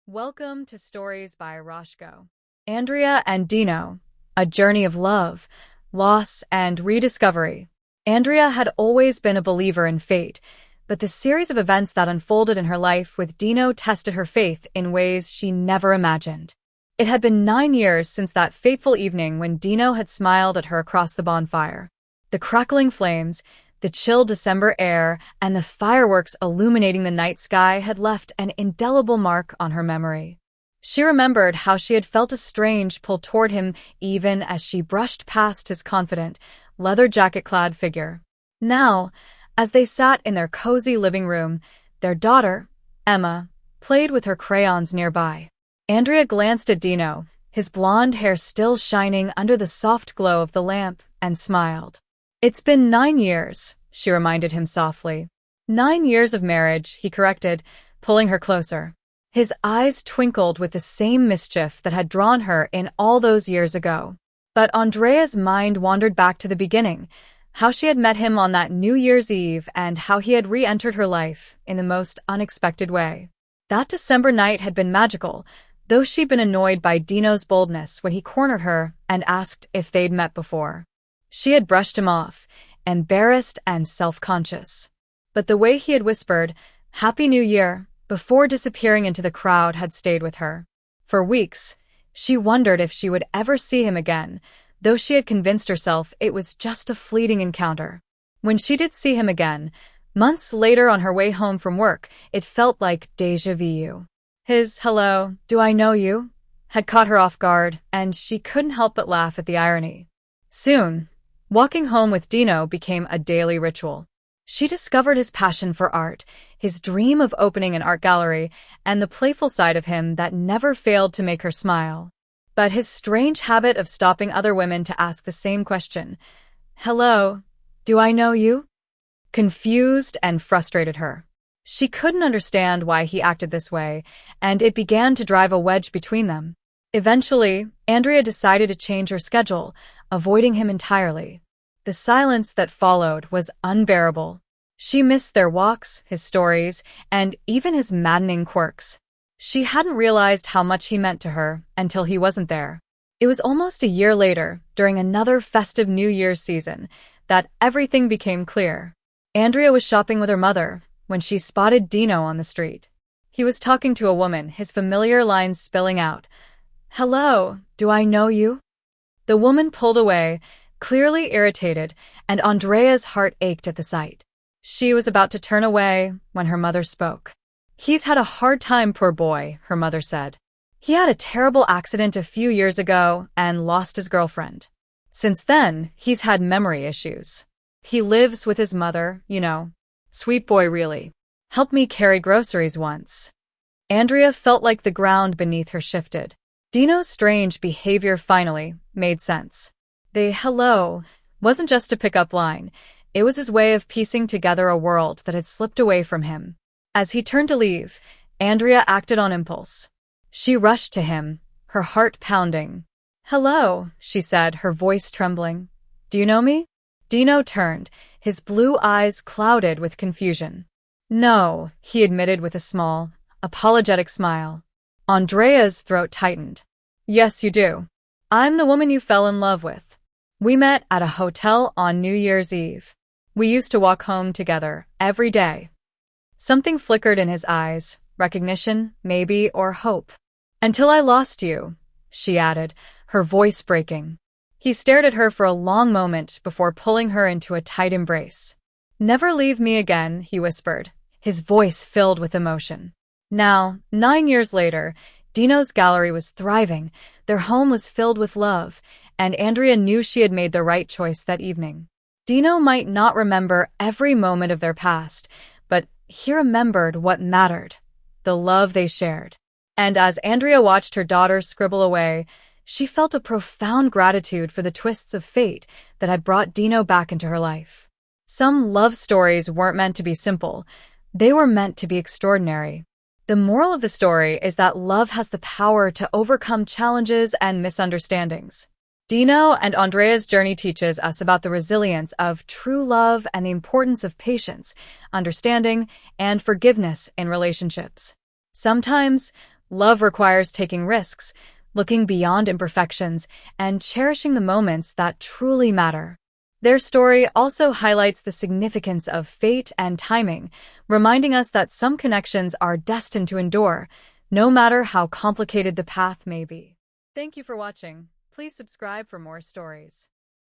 Welcome to Stories by Roscoe. Andrea and Dino, a journey of love, loss, and rediscovery. Andrea had always been a believer in fate, but the series of events that unfolded in her life with Dino tested her faith in ways she never imagined. It had been 9 years since that fateful evening when Dino had smiled at her across the bonfire. The crackling flames, the chill December air, and the fireworks illuminating the night sky had left an indelible mark on her memory. She remembered how she had felt a strange pull toward him even as she brushed past his confident, leather jacket-clad figure. Now, as they sat in their cozy living room, their daughter, Emma, played with her crayons nearby. Andrea glanced at Dino, his blonde hair still shining under the soft glow of the lamp, and smiled. "It's been 9 years," she reminded him softly. "9 years of marriage," he corrected, pulling her closer. His eyes twinkled with the same mischief that had drawn her in all those years ago. But Andrea's mind wandered back to the beginning, how she had met him on that New Year's Eve and how he had re-entered her life in the most unexpected way. That December night had been magical, though she'd been annoyed by Dino's boldness when he cornered her and asked if they'd met before. She had brushed him off, embarrassed and self-conscious. But the way he had whispered, "Happy New Year," before disappearing into the crowd had stayed with her. For weeks, she wondered if she would ever see him again, though she had convinced herself it was just a fleeting encounter. When she did see him again, months later on her way home from work, it felt like déjà vu. His "hello, do I know you?" had caught her off guard, and she couldn't help but laugh at the irony. Soon, walking home with Dino became a daily ritual. She discovered his passion for art, his dream of opening an art gallery, and the playful side of him that never failed to make her smile. But his strange habit of stopping other women to ask the same question, "Hello, do I know you?" confused and frustrated her. She couldn't understand why he acted this way, and it began to drive a wedge between them. Eventually, Andrea decided to change her schedule, avoiding him entirely. The silence that followed was unbearable. She missed their walks, his stories, and even his maddening quirks. She hadn't realized how much he meant to her until he wasn't there. It was almost a year later, during another festive New Year's season, that everything became clear. Andrea was shopping with her mother when she spotted Dino on the street. He was talking to a woman, his familiar lines spilling out, "Hello, do I know you?" The woman pulled away, clearly irritated, and Andrea's heart ached at the sight. She was about to turn away when her mother spoke. "He's had a hard time, poor boy," her mother said. "He had a terrible accident a few years ago and lost his girlfriend. Since then, he's had memory issues. He lives with his mother, you know. Sweet boy, really. Helped me carry groceries once." Andrea felt like the ground beneath her shifted. Dino's strange behavior finally made sense. The "hello" wasn't just a pick-up line. It was his way of piecing together a world that had slipped away from him. As he turned to leave, Andrea acted on impulse. She rushed to him, her heart pounding. "Hello," she said, her voice trembling. "Do you know me?" Dino turned, his blue eyes clouded with confusion. "No," he admitted with a small, apologetic smile. Andrea's throat tightened. "Yes, you do. I'm the woman you fell in love with. We met at a hotel on New Year's Eve. We used to walk home together every day." Something flickered in his eyes, recognition, maybe, or hope. "Until I lost you," she added, her voice breaking. He stared at her for a long moment before pulling her into a tight embrace. "Never leave me again," he whispered, his voice filled with emotion. Now, 9 years later, Dino's gallery was thriving, their home was filled with love, and Andrea knew she had made the right choice that evening. Dino might not remember every moment of their past, but he remembered what mattered, the love they shared. And as Andrea watched her daughter scribble away, she felt a profound gratitude for the twists of fate that had brought Dino back into her life. Some love stories weren't meant to be simple, they were meant to be extraordinary. The moral of the story is that love has the power to overcome challenges and misunderstandings. Dino and Andrea's journey teaches us about the resilience of true love and the importance of patience, understanding, and forgiveness in relationships. Sometimes, Love requires taking risks, looking beyond imperfections, and cherishing the moments that truly matter. Their story also highlights the significance of fate and timing, reminding us that some connections are destined to endure, no matter how complicated the path may be. Thank you for watching. Please subscribe for more stories.